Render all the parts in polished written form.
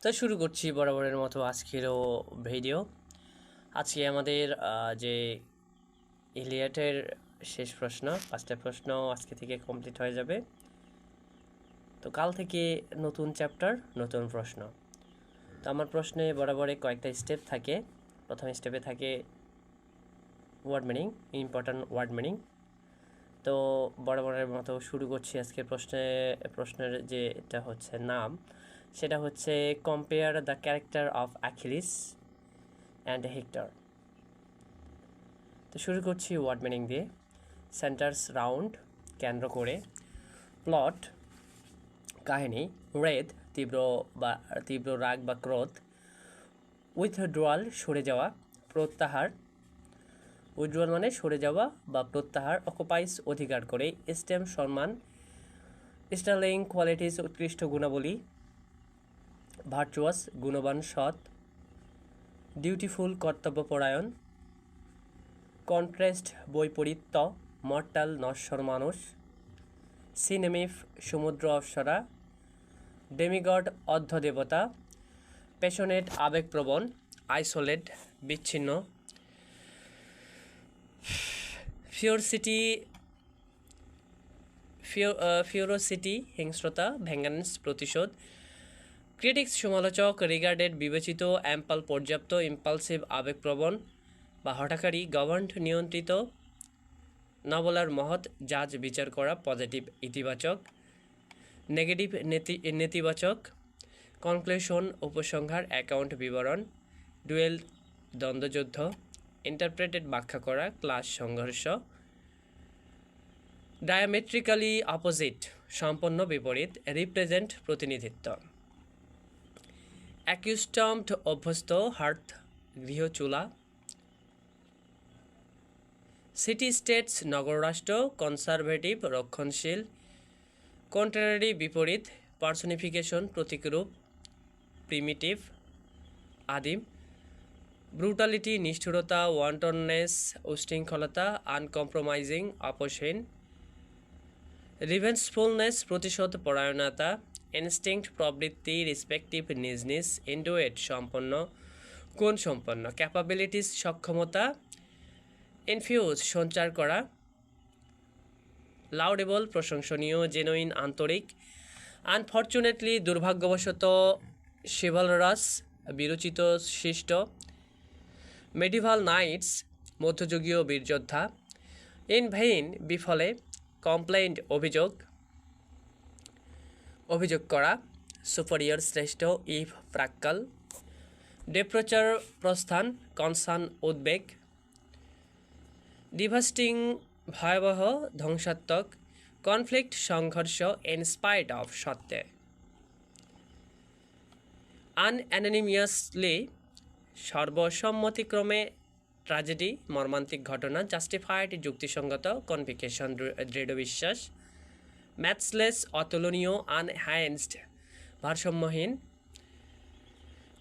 তো শুরু করছি বরাবরের মতো আজকেরও ভিডিও। আজকে আমাদের যে ইলিয়াটের শেষ প্রশ্ন, 5টা প্রশ্ন আজকে থেকে কমপ্লিট হয়ে যাবে। তো কাল থেকে নতুন চ্যাপ্টার, নতুন প্রশ্ন। তো আমার প্রশ্নে বরাবরে কয়েকটা স্টেপ থাকে। প্রথম স্টেপে থাকে word meaning, important word meaning. তো বরাবরের মতো শুরু করছি আজকের প্রশ্নের যেটা হচ্ছে নাম, সেটা হচ্ছে compare the character of Achilles and hectare. তো শুরু করছি ওয়ার্ড মিনিং দিয়ে। সেন্টার্স রাউন্ড, কেন্দ্র করে। প্লট, কাহিনী। রেড, তীব্র রাগ বা ক্রোধ। উইথড্রয়াল, সরে যাওয়া। প্রত্যাহার, উইথড্রয়াল মানে সরে যাওয়া বা প্রত্যাহার। অকুপাইস, অধিকার করে। স্টেম, সম্মান। স্টার্লিং কোয়ালিটিস, উৎকৃষ্ট গুণাবলী। ভার্চুয়াস, গুণবান, সৎ। ডিউটিফুল, কর্তব্যপরায়ণ। কন্ট্রাস্ট, বৈপরীত্য। মর্টাল, নশ্বর মানুষ। সিনেমিফ, সমুদ্র অপ্সরা। ডেমিগড, অর্ধ দেবতা। প্যাশনেট, আবেগপ্রবণ। আইসোলেট, বিচ্ছিন্ন। ফিওরোসিটি, হিংস্রতা। ভেঙ্গান্স, প্রতিশোধ। ক্রিটিক্স, সমালোচক। রিগার্ডেড, বিবেচিত। অ্যাম্পাল, পর্যাপ্ত। ইম্পালসিভ, আবেগপ্রবণ বা হঠাকারী। গভর্নড, নিয়ন্ত্রিত। নবলার, মহৎ। জাজ, বিচার করা। পজিটিভ, ইতিবাচক। নেগেটিভ, নেতিবাচক। কনক্লুশন, উপসংহার। অ্যাকাউন্ট, বিবরণ। ডুয়েল, দ্বন্দ্বযুদ্ধ। ইন্টারপ্রেটেড, ব্যাখ্যা করা। ক্লাস, সংঘর্ষ। ডায়ামেট্রিক্যালি অপোজিট, সম্পন্ন বিপরীত। রিপ্রেজেন্ট, প্রতিনিধিত্ব। অ্যাকিউস্টমড, অভ্যস্ত। হার্থ, গৃহ, চুলা। সিটি স্টেটস, নগর রাষ্ট্র। কনসারভেটিভ, রক্ষণশীল। কন্ট্রারি, বিপরীত। পার্সনিফিকেশন, প্রতীকরূপ। প্রিমিটিভ, আদিম। ব্রুটালিটি, নিষ্ঠুরতা। ওয়ান্টননেস, উশৃঙ্খলতা। আনকম্প্রোমাইজিং, আপোষহীন। রিভেঞ্জফুলনেস, প্রতিশোধ পরায়ণতা। ইনস্টিংক্ট, প্রবৃত্তি। রেসপেক্টিভ, নিজ নিজ। ইন্ডুয়েট, সম্পন্ন, গুণ সম্পন্ন। ক্যাপাবিলিটিস, সক্ষমতা। ইনফিউজ, সঞ্চার করা। লাউডেবল, প্রশংসনীয়। জেনুইন, আন্তরিক। আনফর্চুনেটলি, দুর্ভাগ্যবশত। শিভালরাস, বিরচিত, শিষ্ট। মেডিভাল নাইটস, মধ্যযুগীয় বীরযোদ্ধা। ইন ভেইন, বিফলে। কমপ্লেইন্ট, অভিযোগ, অভিযোগ করা। সুপারিয়র, শ্রেষ্ঠ। ইভ, প্রাক্কাল। ডেপ্রচার, প্রস্থান। কনসার্ন, উদ্বেগ। ডিভাস্টিং, ভয়াবহ, ধ্বংসাত্মক। কনফ্লিক্ট, সংঘর্ষ। ইন স্পাইট অফ, সত্ত্বে। আনঅ্যানোনিমাসলি, সর্বসম্মতিক্রমে। ট্র্যাজেডি, মর্মান্তিক ঘটনা। জাস্টিফাইড, যুক্তিসঙ্গত। কনভিকেশন, দৃঢ় বিশ্বাস। ম্যাথসলেস, অতুলনীয়। আনহ্যান্ডসড, ভারসাম্যহীন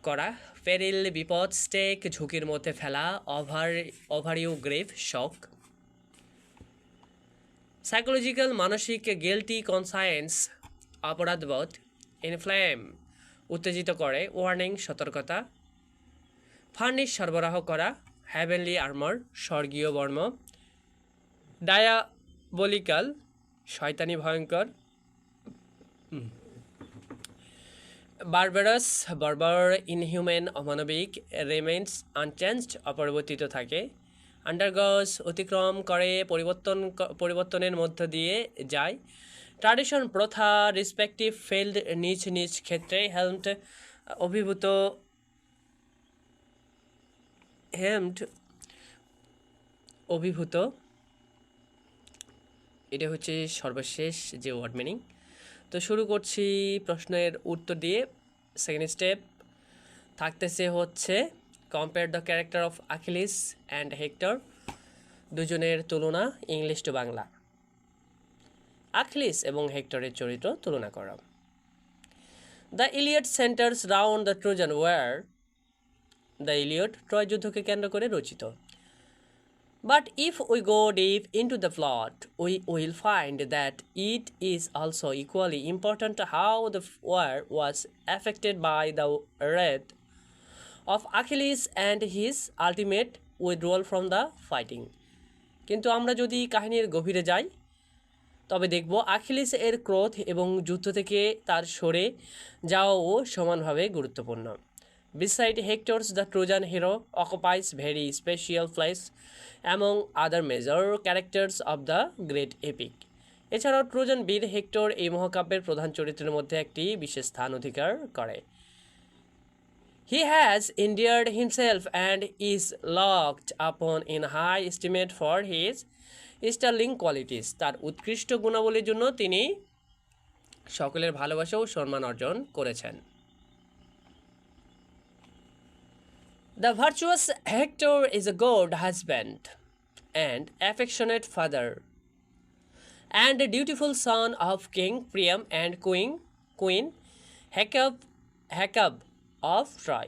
করা। পেরিল, বিপদ। স্টেক, ঝুঁকির মধ্যে ফেলা। ওভারিউ, গ্রেভ, শক। সাইকোলজিক্যাল, মানসিক। গিল্টি কনসায়েন্স, অপরাধবোধ। ইনফ্লেম, উত্তেজিত করে। ওয়ার্নিং, সতর্কতা। ফার্নিশ, সরবরাহ করা। হ্যাভেনলি আর্মর, স্বর্গীয় বর্ম। ডায়াবলিক্যাল, শয়তানি, ভয়ঙ্কর। বারবারাস, বর্বর। ইনহিউম্যান, অমানবিক। রিমেইনস আনচেঞ্জড, অপরিবর্তিত থাকে। আন্ডারগস, অতিক্রম করে। পরিবর্তনের মধ্য দিয়ে যায়। ট্র্যাডিশন, প্রথা। রেসপেক্টিভ, ফেল্ড, নিজ নিজ ক্ষেত্রে। হেল্মড, অভিভূত। অভিভূত। এটা হচ্ছে সর্বশেষ যে ওয়ার্ড মিনিং। তো শুরু করছি প্রশ্নের উত্তর দিয়ে। সেকেন্ড স্টেপ থাকতেছে হচ্ছে compare the character of Achilles and hectare, দুজনের তুলনা, ইংলিশ টু বাংলা। অ্যাকিলিস এবং হেক্টরের চরিত্র তুলনা করা। The Iliad centres round the Trojan war. The Iliad, Troy যুদ্ধকে কেন্দ্র করে রচিত। But if we go deep into the plot, we will find that it is also equally important how the war was affected by the wrath of Achilles and his ultimate withdrawal from the fighting. কিন্তু আমরা যদি কাহিনীর গভীরে যাই তবে দেখব আখিলিস এর ক্রোধ এবং যুদ্ধ থেকে তার সরে যাওয়াও সমানভাবে গুরুত্বপূর্ণ। Beside Hector's the Trojan hero occupies very special place among other major characters of the great epic. এছাড়াও ট্রোজান বীর হেক্টর এই মহাকাব্যের প্রধান চরিত্রের মধ্যে একটি বিশেষ স্থান অধিকার করে। He has endeared himself and is looked upon in high estimate for his sterling qualities. তার উৎকৃষ্ট গুণাবলীর জন্য তিনি সকলের ভালোবাসা ও সম্মান অর্জন করেছেন। The virtuous Hector is a good husband and affectionate father and a dutiful son of King Priam and Queen Hecab of Troy.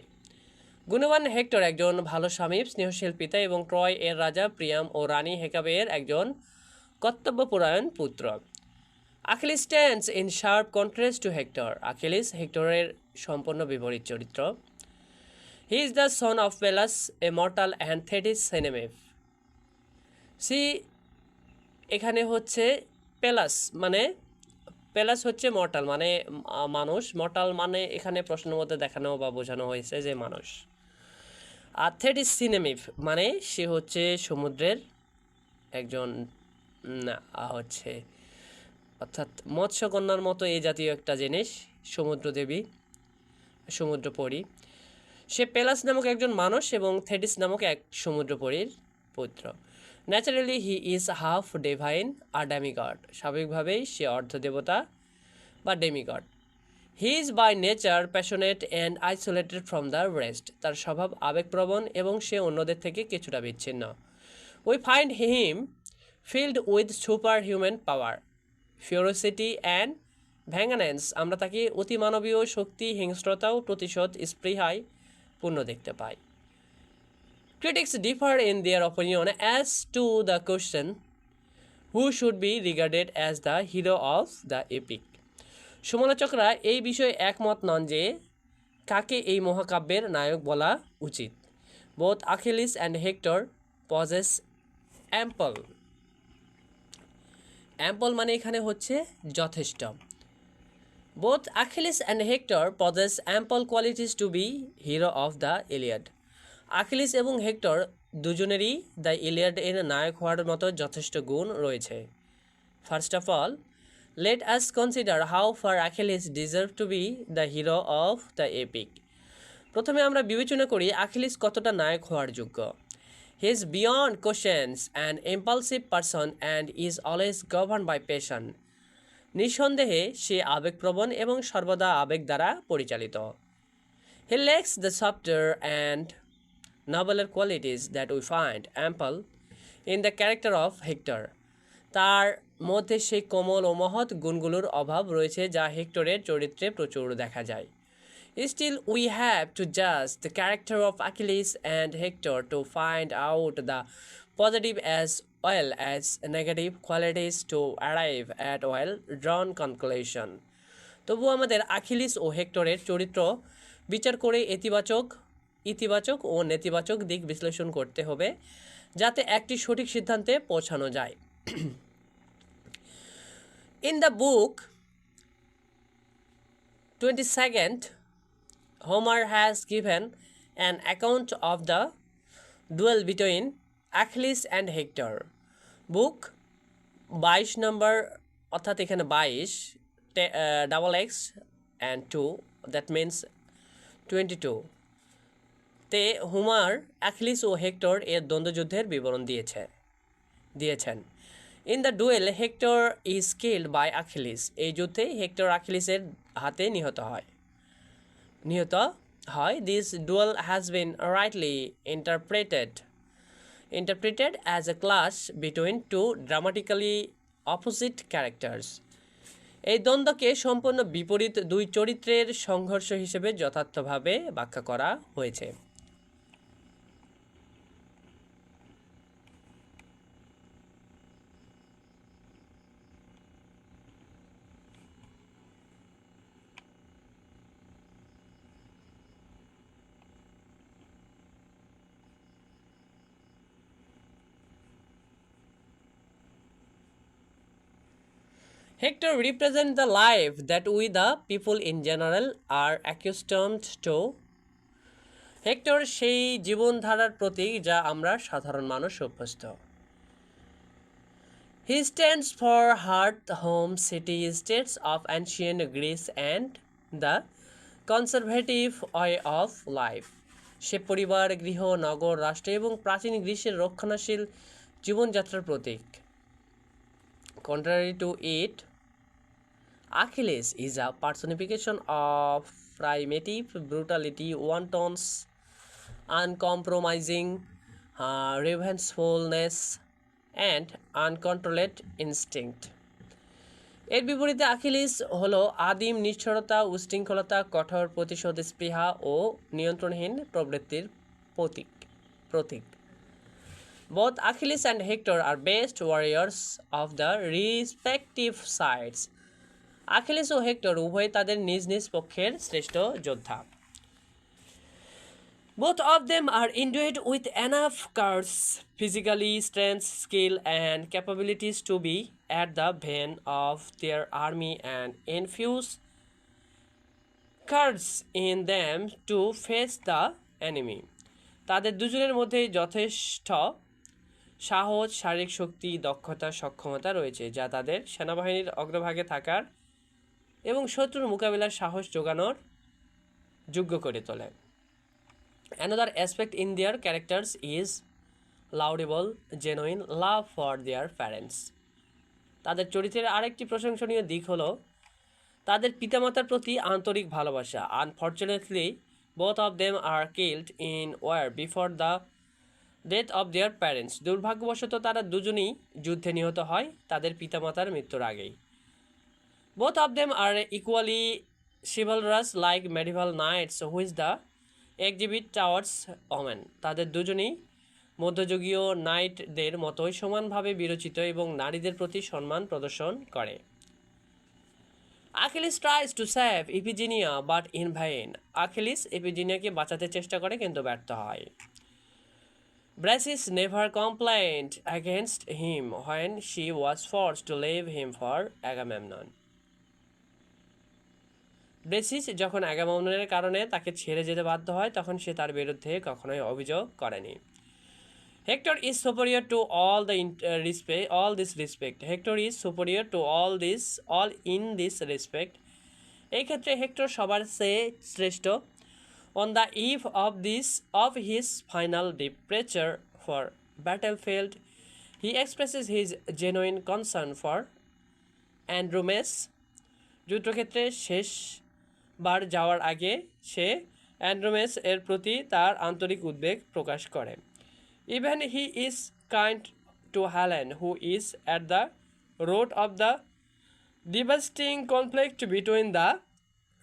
গুণবান হেক্টর একজন ভালো স্বামী, স্নেহশীল পিতা এবং ট্রয় এর রাজা প্রিয়াম ও রানী হেকাবের একজন কর্তব্যপরায়ণ পুত্র। Achilles stands in sharp contrast to Hector. Achilles হেক্টরের সম্পূর্ণ বিপরীত চরিত্র। He is the son of Peleus a mortal and Thetis sea nymph. এখানে হচ্ছে পেলাস হচ্ছে মর্টাল মানে মানুষ, মর্টাল মানে এখানে প্রশ্নের মধ্যে দেখানো বা বোঝানো হয়েছে যে মানুষ। আর থেটিস সিনেমিভ মানে সে হচ্ছে সমুদ্রের একজন হচ্ছে অর্থাৎ মৎস্যকন্যার মতো এই জাতীয় একটা জিনিস, সমুদ্রদেবী, সমুদ্রপরী। সে পেলাস নামক একজন মানুষ এবং থেটিস নামক এক সমুদ্রপরীর পুত্র। Naturally he is half divine আর ডেমিগড। স্বাভাবিকভাবেই সে অর্ধদেবতা বা demigod. He is by nature passionate and isolated from the rest. তার স্বভাব আবেগপ্রবণ এবং সে অন্যদের থেকে কিছুটা বিচ্ছিন্ন। We find him filled with super human power, ferocity and vengeance. আমরা তাকে অতিমানবীয় শক্তি, হিংস্রতা ও প্রতিশোধ স্পৃহায় পূর্ণ দেখতে পাই। Critics differ in their opinion as to the question who should be regarded as the hero of the epic. সমালোচকরা এই বিষয়ে একমত নন যে কাকে এই মহাকাব্যের নায়ক বলা উচিত। Both Achilles and Hector possess ample মানে এখানে হচ্ছে যথেষ্ট। Both Achilles and Hector possess ample qualities to be hero of the Iliad. আখিলিস এবং হেক্টর দুজনেরই দ্য ইলিয়াড এর নায়ক হওয়ার মতো যথেষ্ট গুণ রয়েছে। First of all, let us consider how far Achilles deserve to be the hero of the epic. প্রথমে আমরা বিবেচনা করি আখিলিস কতটা নায়ক হওয়ার যোগ্য। He is beyond questions and impulsive person and is always govern by passion. নিঃসন্দেহে সে আবেগপ্রবণ এবং সর্বদা আবেগ দ্বারা পরিচালিত। He lacks the softer and nobler qualities that we find ample in the character of Hector. তার মধ্যে সেই কোমল ও মহৎ গুণগুলোর অভাব রয়েছে যা হেক্টরের চরিত্রে প্রচুর দেখা যায়। Still, we have to judge the character of Achilles and Hector to find out the positive as well as negative qualities to arrive at well-drawn conclusion. তবু আমাদের আখিলিস ও হেক্টরের চরিত্র বিচার করে ইতিবাচক ও নেতিবাচক দিক বিশ্লেষণ করতে হবে যাতে একটি সঠিক সিদ্ধান্তে পৌঁছানো যায়। In the book 22nd, Homer has given an account of the duel between Achilles and Hector. বুক 22 নম্বর, অর্থাৎ এখানে 22 double x and 2, that means 22 তে হোমার অ্যাখিলিস ও হেক্টর এর দ্বন্দ্বযুদ্ধের বিবরণ দিয়েছেন। In the duel Hector is killed by Achilles. এই যুদ্ধে Hector আখিলিসের হাতে নিহত হয়। This duel has been rightly interpreted as a clash between two dramatically opposite characters. এই দ্বন্দ্বকে সম্পূর্ণ বিপরীত দুই চরিত্রের সংঘর্ষ হিসেবে যথার্থভাবে ব্যাখ্যা করা হয়েছে। Hector represents the life that we the people in general are accustomed to. Hectare সেই জীবনধারার প্রতীক যা আমরা সাধারণ মানুষ অভ্যস্ত। He stands for hearth, home, city, states of ancient Greece and the conservative way of life. সে পরিবার, গৃহ, নগর, রাষ্ট্র এবং প্রাচীন গ্রীসের রক্ষণশীল জীবনযাত্রার প্রতীক। Contrary to it, Achilles is a personification of primitive brutality, wantonness, uncompromising revengefulness, and uncontrolled instinct. এর বিপরীতে আখিলিস হলো আদিম নিষ্ঠুরতা, উশৃঙ্খলতা, কঠোর প্রতিশোধ স্পৃহা ও নিয়ন্ত্রণহীন প্রবৃত্তির প্রতীক। Both Achilles and Hector are best warriors of the respective sides. Achilles ও হেক্টর উভয় তাদের নিজ নিজ পক্ষের শ্রেষ্ঠ যোদ্ধা। Both of them are endowed with enough courage, physically strength, skill, and capabilities to be at the van of their army and infuse courage in them to face the enemy. তাদের দুজনের মধ্যেই যথেষ্ট সাহস, শারীরিক শক্তি, দক্ষতা, সক্ষমতা রয়েছে যা তাদের সেনাবাহিনীর অগ্রভাগে থাকার এবং শত্রুর মোকাবিলার সাহস যোগানোর যোগ্য করে তোলে। Another aspect in their characters is laudable, genuine love for their parents. তাদের চরিত্রের আরেকটি প্রশংসনীয় দিক হলো তাদের পিতামাতার প্রতি আন্তরিক ভালোবাসা। Unfortunately, both of them are killed in war before the death of their parents. দুর্ভাগ্যবশত তারা দুজনেই যুদ্ধে নিহত হয় তাদের পিতামাতার মৃত্যুর আগেই। Both of them are equally chivalrous like medieval knights which the exhibit towards women. তাদের দুজনেই মধ্যযুগীয় নাইটদের মতোই সমানভাবে বিরচিত এবং নারীদের প্রতি সম্মান প্রদর্শন করে। Achilles tries to save Iphigenia but in vain. Achilles ইফিজিনিয়াকে বাঁচাতে চেষ্টা করে কিন্তু ব্যর্থ হয়। Briseis never complained against him when she was forced to leave him for Agamemnon. ব্রেসিস যখন অ্যাগামemnনের কারণে তাকে ছেড়ে যেতে বাধ্য হয় তখন সে তার বিরুদ্ধে কখনোই অভিযোগ করেনি। Hector is superior to all this respect. Hector is superior to all in this respect. এই ক্ষেত্রে হেক্টর সবার চেয়ে শ্রেষ্ঠ। On the eve of his final departure for battlefield, he expresses his genuine concern for Andromache. যুদ্ধক্ষেত্রে শেষবার যাওয়ার আগে সে অ্যান্ড্রোমেস এর প্রতি তার আন্তরিক উদ্বেগ প্রকাশ করে। Even he is kind to Helen, who is at the root of the devastating conflict between the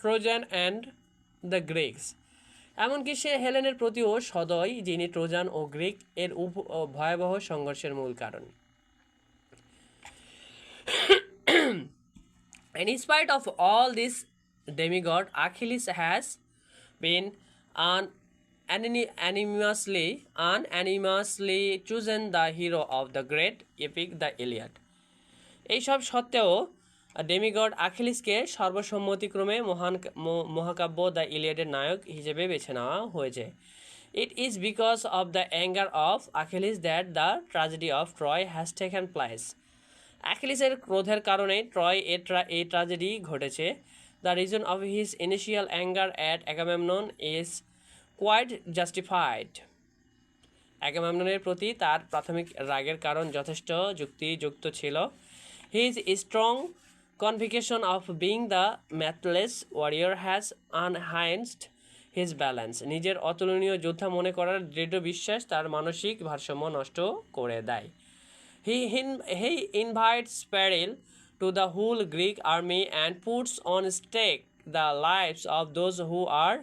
Trojan and the Greeks. এমনকি সে হেলেনের প্রতিও সদয়, যিনি ট্রোজান ও গ্রিক এর ভয়াবহ সংঘর্ষের মূল কারণ। And in spite of all this demigod, Achilles has been unanimously chosen the hero of the great epic the Iliad. এই সব সত্ত্বেও ডেমিগড আখিলিসকে সর্বসম্মতিক্রমে মহাকাব্য দ্য ইলিয়াডের নায়ক হিসেবে বেছে নেওয়া হয়েছে। It is because of the anger of Achilles that the tragedy of Troy has taken place. অ্যাকিলিসের ক্রোধের কারণে ট্রয় এই ট্র্যাজেডি ঘটেছে। The reason of his initial anger at Agamemnon is quite justified. অ্যাগামেমননের প্রতি তার প্রাথমিক রাগের কারণ যথেষ্ট যুক্তিযুক্ত ছিল। His strong conviction of being the matchless warrior has unhinged his balance. নিজের অতুলনীয় যোদ্ধা মনে করার দৃঢ় বিশ্বাস তার মানসিক ভারসাম্য নষ্ট করে দেয়। He invites peril to the whole Greek army and puts on stake the lives of those who are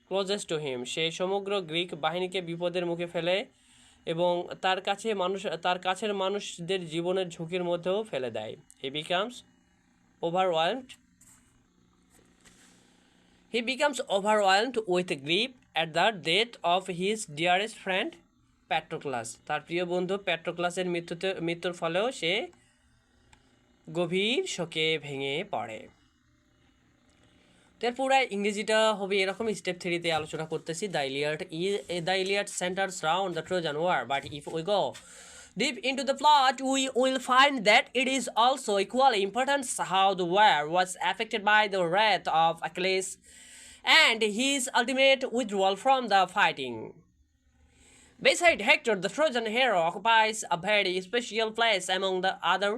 closest to him. সে সমগ্র গ্রিক বাহিনীকে বিপদের মুখে ফেলে এবং তার কাছের মানুষদের জীবনের ঝুঁকির মধ্যেও ফেলে দেয়। He becomes overwhelmed with grief at the death of his dearest friend Patroclus. তার প্রিয় বন্ধু প্যাট্রোক্লাসের মৃত্যুর ফলেও সে গভীর শোকে ভেঙে পড়ে। তার পুরো ইংরেজিটা হবে এরকম। স্টেপ 3 তে আলোচনা করতেছি। The Iliad centers round the Trojan War, but if we go deep into the plot, we will find that it is also equally important how the war was affected by the wrath of Achilles and his ultimate withdrawal from the fighting. Beside Hector, the Trojan hero occupies a very special place among the other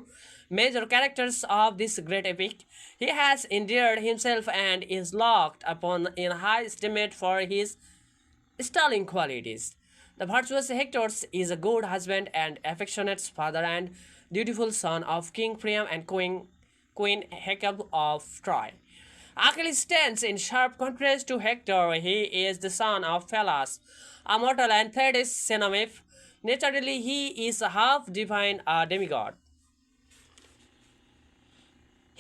major characters of this great epic. He has endeared himself and is looked upon in high estimate for his sterling qualities. The virtuous Hector is a good husband and affectionate father and dutiful son of King Priam and Queen Hecate of Troy. Achilles stands in sharp contrast to Hector. He is the son of Phalas, a mortal, and Thetis, son of Nymph. Naturally, he is a half divine, a demigod.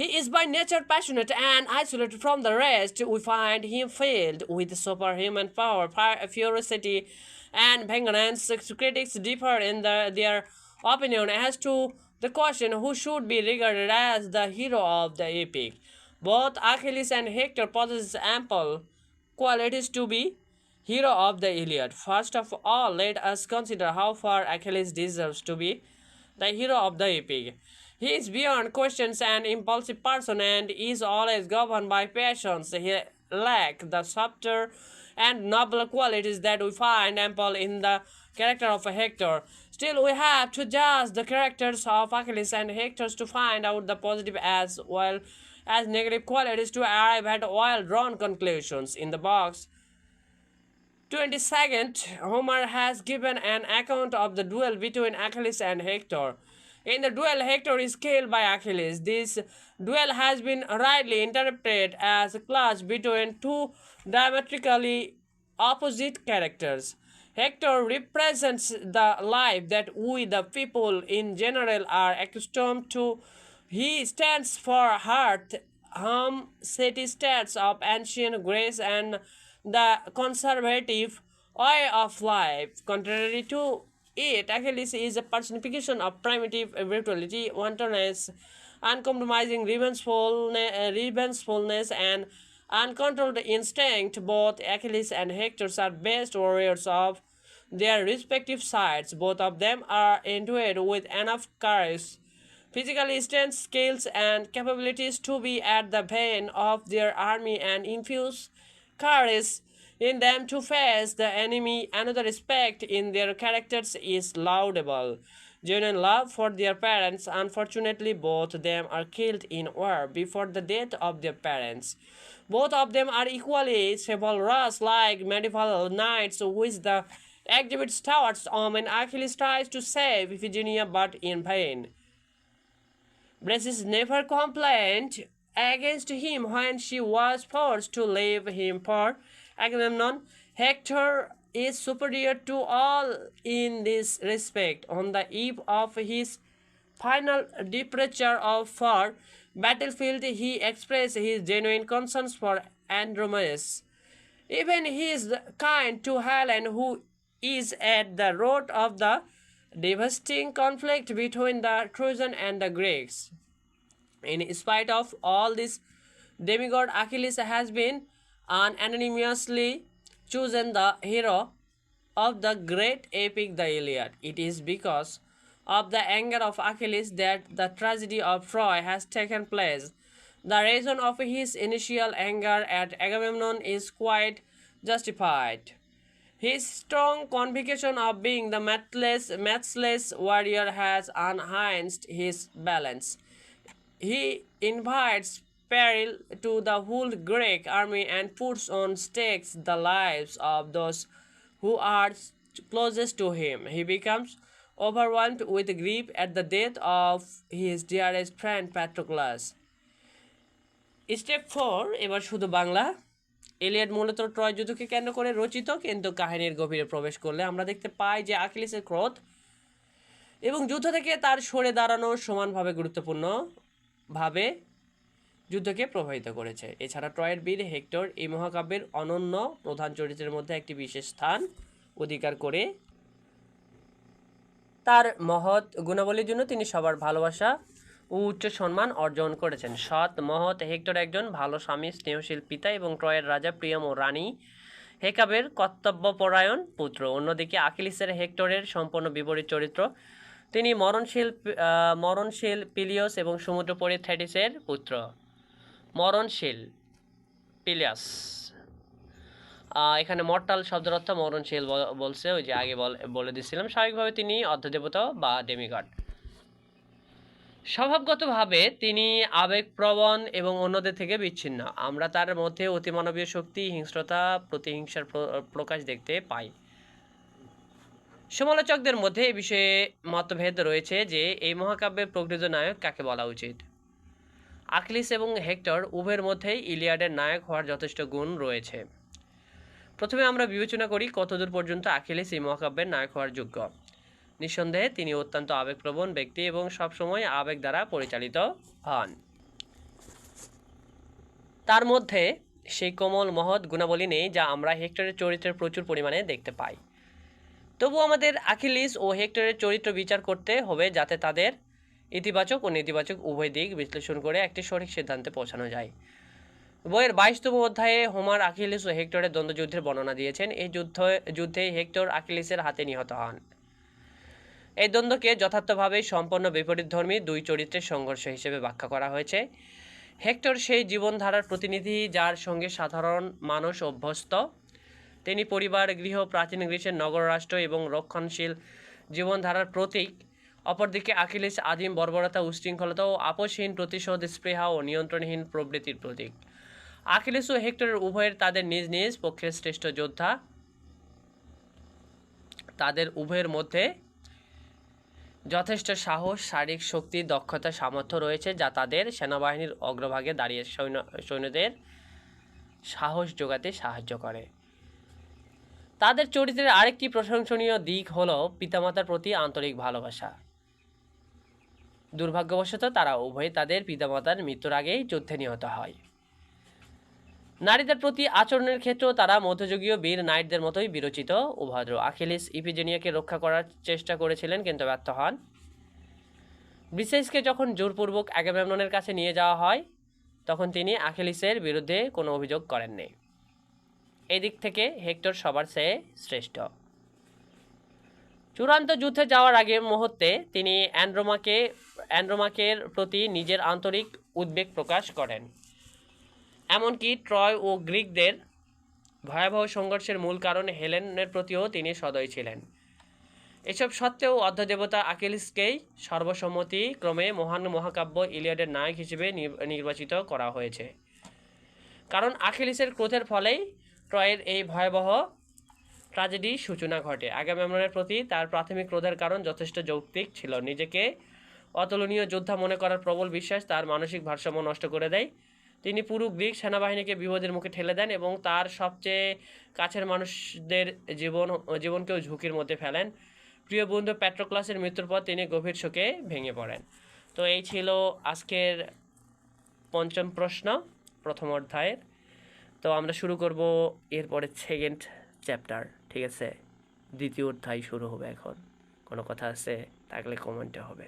He is by nature passionate and isolated from the rest. We find him filled with superhuman power, ferocity, and vengeance. Critics differ in their opinion as to the question who should be regarded as the hero of the epic. Both Achilles and Hector possess ample qualities to be hero of the Iliad. First of all, let us consider how far Achilles deserves to be the hero of the epic. He is beyond questions an impulsive person and is always governed by passions. He lacks the softer and noble qualities that we find ample in the character of Hector. Still, we have to judge the characters of Achilles and Hector to find out the positive as well as negative qualities to arrive at well-drawn conclusions. In the box 22nd, Homer has given an account of the duel between Achilles and Hector. In the duel, Hector is killed by Achilles. This duel has been rightly interpreted as a clash between two diametrically opposite characters. Hector represents the life that we, the people in general, are accustomed to. He stands for hearth, home, city states of ancient Greece and the conservative way of life. Contrary to it, Achilles is a personification of primitive brutality, wantonness, uncompromising revengefulness, and uncontrolled instinct. Both Achilles and Hector are best warriors of their respective sides. Both of them are endowed with enough courage, physical strength, skills, and capabilities to be at the van of their army and infuse courage in them to face the enemy. Another aspect in their characters is laudable. Genuine love for their parents. Unfortunately, both of them are killed in war before the death of their parents. Both of them are equally chivalrous, like medieval knights, which the exhibit towards when Achilles tries to save Iphigenia, but in vain. Bresis never complained against him when she was forced to leave him for Agamemnon. Hector is superior to all in this respect. On the eve of his final departure for battlefield, he expressed his genuine concerns for Andromaeus. Even he is kind to Helen, who is at the root of the devastating conflict between the Trojans and the Greeks. In spite of all this, demigod Achilles has been unanimously chosen the hero of the great epic the Iliad. It is because of the anger of Achilles that the tragedy of Troy has taken place. The reason of his initial anger at Agamemnon is quite justified. His strong conviction of being the matchless warrior has unhinged his balance. He invites peril to the whole Greek army and puts on stakes the lives of those who are closest to him. He becomes overwhelmed with grief at the death of his dearest friend Patroclus. Step 4, এবার শুধু বাংলা। এলিয়াড মূলত Troy যুদ্ধকে কেন্দ্র করে রচিত, কিন্তু কাহিনীর গভীরে প্রবেশ করলে আমরা দেখতে পাই যে আকিলিসের ক্রোধ এবং যুদ্ধ থেকে তার সরে দাঁড়ানো সমানভাবে গুরুত্বপূর্ণভাবে যুদ্ধকে প্রভাবিত করেছে। এছাড়া ট্রয়ের বীর হেক্টর এই মহাকাব্যের অনন্য প্রধান চরিত্রের মধ্যে একটি বিশেষ স্থান অধিকার করে। তার মহৎ গুণাবলীর জন্য তিনি সবার ভালোবাসা ও উচ্চ সম্মান অর্জন করেছেন। সৎ মহৎ হেক্টর একজন ভালো স্বামী, স্নেহশীল পিতা এবং ট্রয়ের রাজা প্রিয়ম ও রানী হেকাবের কর্তব্যপরায়ণ পুত্র। অন্যদিকে আকিলিসের হেক্টরের সম্পূর্ণ বিপরীত চরিত্র। তিনি মরণশীল পিলিয়স এবং সমুদ্রপরী থেটিসের পুত্র। মরণশীল পিলিয়াস, এখানে মর্টাল শব্দের অর্থ মরণশীল বলছে, ওই যে আগে বলে দিয়েছিলাম। স্বাভাবিকভাবে তিনি অর্ধদেবতা বা ডেমিগড। স্বভাবগতভাবে তিনি আবেগপ্রবণ এবং অন্যদের থেকে বিচ্ছিন্ন। আমরা তার মধ্যে অতিমানবীয় শক্তি, হিংস্রতা, প্রতিহিংসার প্রকাশ দেখতে পাই। সমালোচকদের মধ্যে এ বিষয়ে মতভেদ রয়েছে যে এই মহাকাব্যের প্রকৃত নায়ক কাকে বলা উচিত। আকিলিস এবং হেক্টর উভয়ের মধ্যেই ইলিয়াডের নায়ক হওয়ার যথেষ্ট গুণ রয়েছে। প্রথমে আমরা বিবেচনা করি কতদূর পর্যন্ত আকিলিস এই মহাকাব্যের নায়ক হওয়ার যোগ্য। নিঃসন্দেহে তিনি অত্যন্ত আবেগপ্রবণ ব্যক্তি এবং সবসময় আবেগ দ্বারা পরিচালিত হন। তার মধ্যে সেই কোমল মহৎ গুণাবলী নেই যা আমরা হেক্টরের চরিত্রের প্রচুর পরিমাণে দেখতে পাই। তবু আমাদের আকিলিস ও হেক্টরের চরিত্র বিচার করতে হবে যাতে তাদের ইতিবাচক ও নেতিবাচক উভয় দিক বিশ্লেষণ করে একটি সঠিক সিদ্ধান্তে পৌঁছানো যায়। বইয়ের 22তম অধ্যায়ে হোমার আকিলিস ও হেক্টরের দ্বন্দ্বযুদ্ধের বর্ণনা দিয়েছেন। এই যুদ্ধে হেক্টর আকিলিসের হাতে নিহত হন। এই দ্বন্দ্বকে যথার্থভাবেই সম্পন্ন বিপরীতধর্মী দুই চরিত্রের সংঘর্ষ হিসেবে ব্যাখ্যা করা হয়েছে। হেক্টর সেই জীবনধারার প্রতিনিধি যার সঙ্গে সাধারণ মানুষ অভ্যস্ত। তিনি পরিবার, গৃহ, প্রাচীন গ্রীসের নগর রাষ্ট্র এবং রক্ষণশীল জীবনধারার প্রতীক। অপরদিকে আকিলিস আদিম বর্বরতা, উশৃঙ্খলতা ও আপোষহীন প্রতিশোধ স্পৃহা ও নিয়ন্ত্রণহীন প্রবৃত্তির প্রতীক। আকিলিস ও হেক্টরের উভয়ের তাদের নিজ নিজ পক্ষের শ্রেষ্ঠ যোদ্ধা। তাদের উভয়ের মধ্যে যথেষ্ট সাহস, শারীরিক শক্তি, দক্ষতা, সামর্থ্য রয়েছে যা তাদের সেনাবাহিনীর অগ্রভাগে দাঁড়িয়ে সৈন্যদের সাহস যোগাতে সাহায্য করে। তাদের চরিত্রের আরেকটি প্রশংসনীয় দিক হল পিতামাতার প্রতি আন্তরিক ভালোবাসা। দুর্ভাগ্যবশত তারা উভয় তাদের পিতামাতার মৃত্যুর আগেই যুদ্ধে নিহত হয়। নারীদের প্রতি আচরণের ক্ষেত্রেও তারা মধ্যযুগীয় বীর নাইটদের মতোই বিরচিত ও ভদ্র। আকিলিস ইফিজেনিয়াকে রক্ষা করার চেষ্টা করেছিলেন কিন্তু ব্যর্থ হন। ব্রিসেইসকে যখন জোরপূর্বক আগামেমননের কাছে নিয়ে যাওয়া হয় তখন তিনি আকিলিসের বিরুদ্ধে কোনো অভিযোগ করেননি। এই দিক থেকে হেক্টর সবার চেয়ে শ্রেষ্ঠ। চূড়ান্ত যুদ্ধে যাওয়ার আগে মুহূর্তে তিনি অ্যান্ড্রোমাকের প্রতি নিজের আন্তরিক উদ্বেগ প্রকাশ করেন। এমনকি ট্রয় ও গ্রিকদের ভয়াবহ সংঘর্ষের মূল কারণ হেলেনের প্রতিও তিনি সদয় ছিলেন। এসব সত্ত্বেও অর্ধদেবতা আকিলিসকেই সর্বসম্মতিক্রমে মহান মহাকাব্য ইলিয়াডের নায়ক হিসেবে নির্বাচিত করা হয়েছে। কারণ আকিলিসের ক্রোধের ফলেই ট্রয়ের এই ভয়াবহ ট্র্যাজেডির সূচনা ঘটে। আগামেমননের প্রতি তার প্রাথমিক ক্রোধের কারণ যথেষ্ট যৌক্তিক ছিল। নিজেকে অতুলনীয় যোদ্ধা মনে করার প্রবল বিশ্বাস তার মানসিক ভারসাম্য নষ্ট করে দেয়। তিনি পুরো গ্রিক সেনাবাহিনীকে বিপদের মুখে ঠেলে দেন এবং তার সবচেয়ে কাছের মানুষদের জীবনকেও ঝুঁকির মধ্যে ফেলেন। প্রিয় বন্ধু প্যাট্রোক্লাসের মৃত্যুর পর তিনি গভীর শোকে ভেঙে পড়েন। তো এই ছিল আজকের পঞ্চম প্রশ্ন প্রথম অধ্যায়ের। তো আমরা শুরু করব এরপরে সেকেন্ড চ্যাপ্টার, ঠিক আছে? দ্বিতীয় অধ্যায় শুরু হবে এখন। কোনো কথা আছে থাকলে কমেন্টে হবে।